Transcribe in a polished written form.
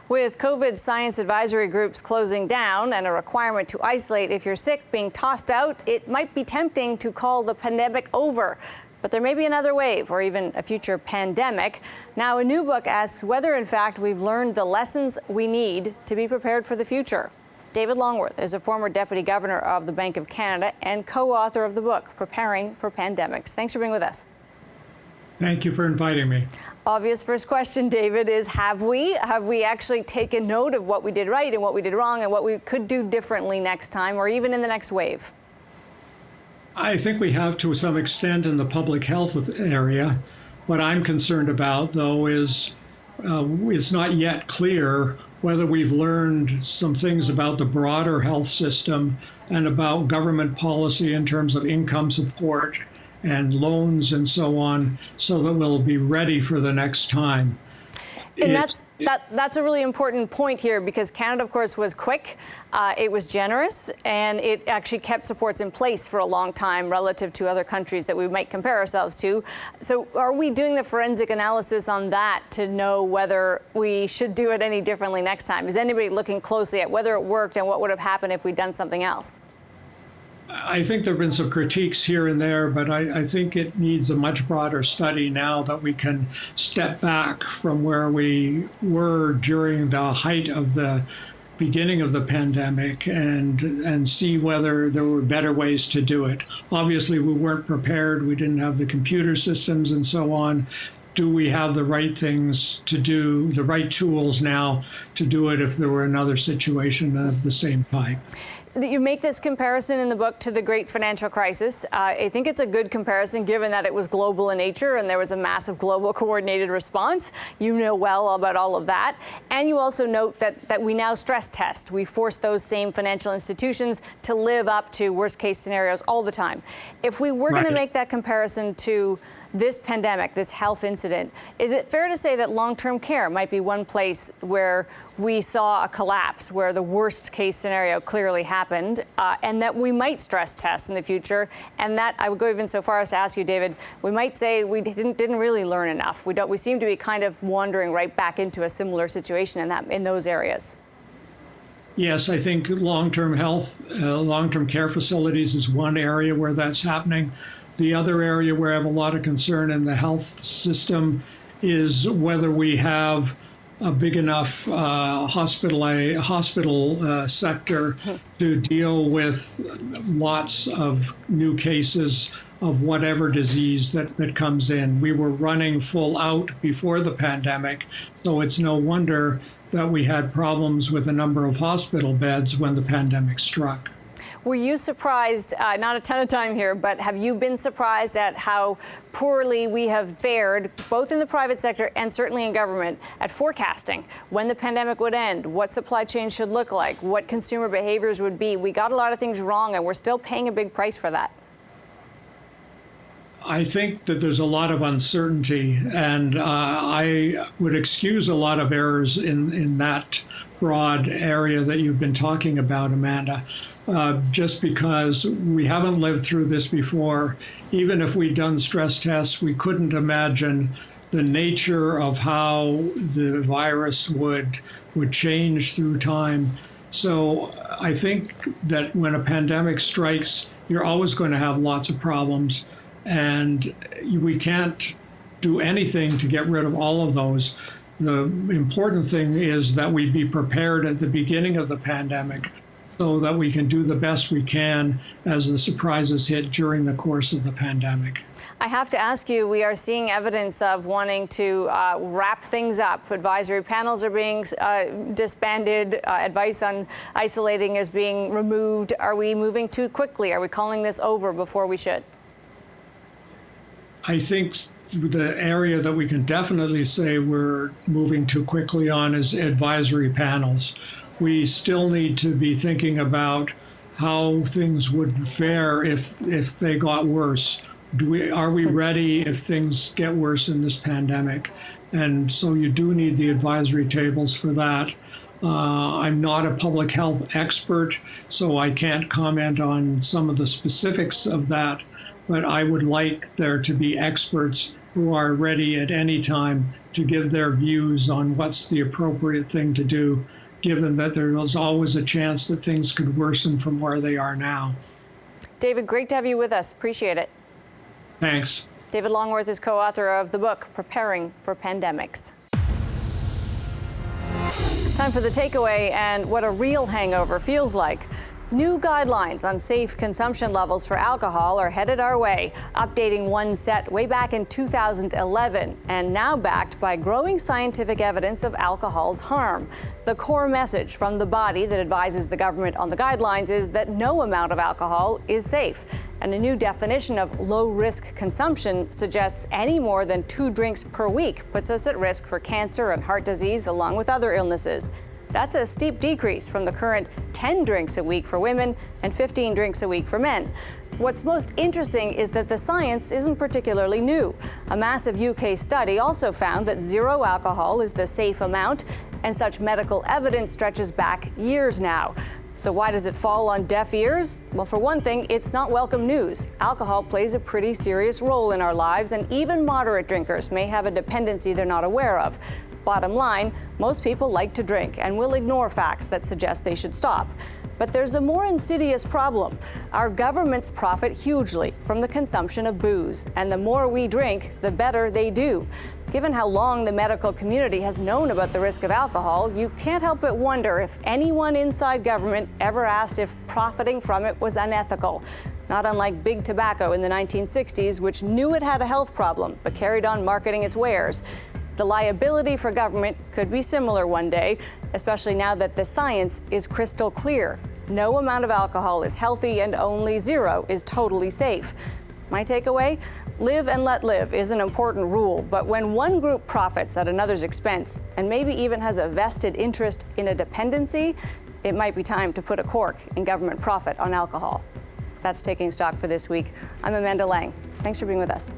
With COVID science advisory groups closing down and a requirement to isolate if you're sick being tossed out, it might be tempting to call the pandemic over. But there may be another wave or even a future pandemic. Now, a new book asks whether, in fact, we've learned the lessons we need to be prepared for the future. David Longworth is a former deputy governor of the Bank of Canada and co-author of the book, Preparing for Pandemics. Thanks for being with us. Thank you for inviting me. Obvious first question, David, is have we actually taken note of what we did right and what we did wrong and what we could do differently next time or even in the next wave? I think we have to some extent in the public health area. What I'm concerned about, though, is it's not yet clear whether we've learned some things about the broader health system and about government policy in terms of income support and loans and so on, so that we'll be ready for the next time. And that's a really important point here, because Canada, of course, was quick, it was generous, and it actually kept supports in place for a long time relative to other countries that we might compare ourselves to. So are we doing the forensic analysis on that to know whether we should do it any differently next time? Is anybody looking closely at whether it worked and what would have happened if we'd done something else? I think there have been some critiques here and there, but I think it needs a much broader study now that we can step back from where we were during the height of the beginning of the pandemic and see whether there were better ways to do it. Obviously, we weren't prepared. We didn't have the computer systems and so on. Do we have the right things to do, the right tools now to do it if there were another situation of the same type? You make this comparison in the book to the great financial crisis. I think it's a good comparison given that it was global in nature and there was a massive global coordinated response. You know well about all of that. And you also note that we now stress test. We force those same financial institutions to live up to worst case scenarios all the time. If we were going to make that comparison to this pandemic, this health incident, is it fair to say that long-term care might be one place where we saw a collapse, where the worst case scenario clearly happened, and that we might stress test in the future, and that I would go even so far as to ask you, David, we might say we didn't really learn enough. We seem to be kind of wandering right back into a similar situation in those areas. Yes, I think long-term health, long-term care facilities is one area where that's happening. The other area where I have a lot of concern in the health system is whether we have a big enough hospital sector to deal with lots of new cases of whatever disease that comes in. We were running full out before the pandemic, so it's no wonder that we had problems with the number of hospital beds when the pandemic struck. Were you surprised, not a ton of time here, but have you been surprised at how poorly we have fared, both in the private sector and certainly in government, at forecasting when the pandemic would end, what supply chain should look like, what consumer behaviors would be? We got a lot of things wrong, and we're still paying a big price for that. I think that there's a lot of uncertainty, and I would excuse a lot of errors in that broad area that you've been talking about, Amanda. Just because we haven't lived through this before. Even if we'd done stress tests, we couldn't imagine the nature of how the virus would change through time. So I think that when a pandemic strikes, you're always going to have lots of problems, and we can't do anything to get rid of all of those. The important thing is that we be prepared at the beginning of the pandemic, so that we can do the best we can as the surprises hit during the course of the pandemic. I have to ask you, we are seeing evidence of wanting to wrap things up. Advisory panels are being disbanded. Advice on isolating is being removed. Are we moving too quickly? Are we calling this over before we should? I think the area that we can definitely say we're moving too quickly on is advisory panels. We still need to be thinking about how things would fare if they got worse. Are we ready if things get worse in this pandemic? And so you do need the advisory tables for that. I'm not a public health expert, so I can't comment on some of the specifics of that, but I would like there to be experts who are ready at any time to give their views on what's the appropriate thing to do, given that there was always a chance that things could worsen from where they are now. David, great to have you with us. Appreciate it. Thanks. David Longworth is co-author of the book, Preparing for Pandemics. Time for the takeaway and what a real hangover feels like. New guidelines on safe consumption levels for alcohol are headed our way, updating one set way back in 2011 and now backed by growing scientific evidence of alcohol's harm. The core message from the body that advises the government on the guidelines is that no amount of alcohol is safe. And a new definition of low-risk consumption suggests any more than 2 drinks per week puts us at risk for cancer and heart disease, along with other illnesses. That's a steep decrease from the current 10 drinks a week for women and 15 drinks a week for men. What's most interesting is that the science isn't particularly new. A massive UK study also found that 0 alcohol is the safe amount, and such medical evidence stretches back years now. So why does it fall on deaf ears? Well, for one thing, it's not welcome news. Alcohol plays a pretty serious role in our lives, and even moderate drinkers may have a dependency they're not aware of. Bottom line, most people like to drink and will ignore facts that suggest they should stop. But there's a more insidious problem. Our governments profit hugely from the consumption of booze, and the more we drink, the better they do. Given how long the medical community has known about the risk of alcohol, you can't help but wonder if anyone inside government ever asked if profiting from it was unethical. Not unlike big tobacco in the 1960s, which knew it had a health problem but carried on marketing its wares. The liability for government could be similar one day, especially now that the science is crystal clear. No amount of alcohol is healthy and only 0 is totally safe. My takeaway? Live and let live is an important rule, but when one group profits at another's expense and maybe even has a vested interest in a dependency, it might be time to put a cork in government profit on alcohol. That's Taking Stock for this week. I'm Amanda Lang. Thanks for being with us.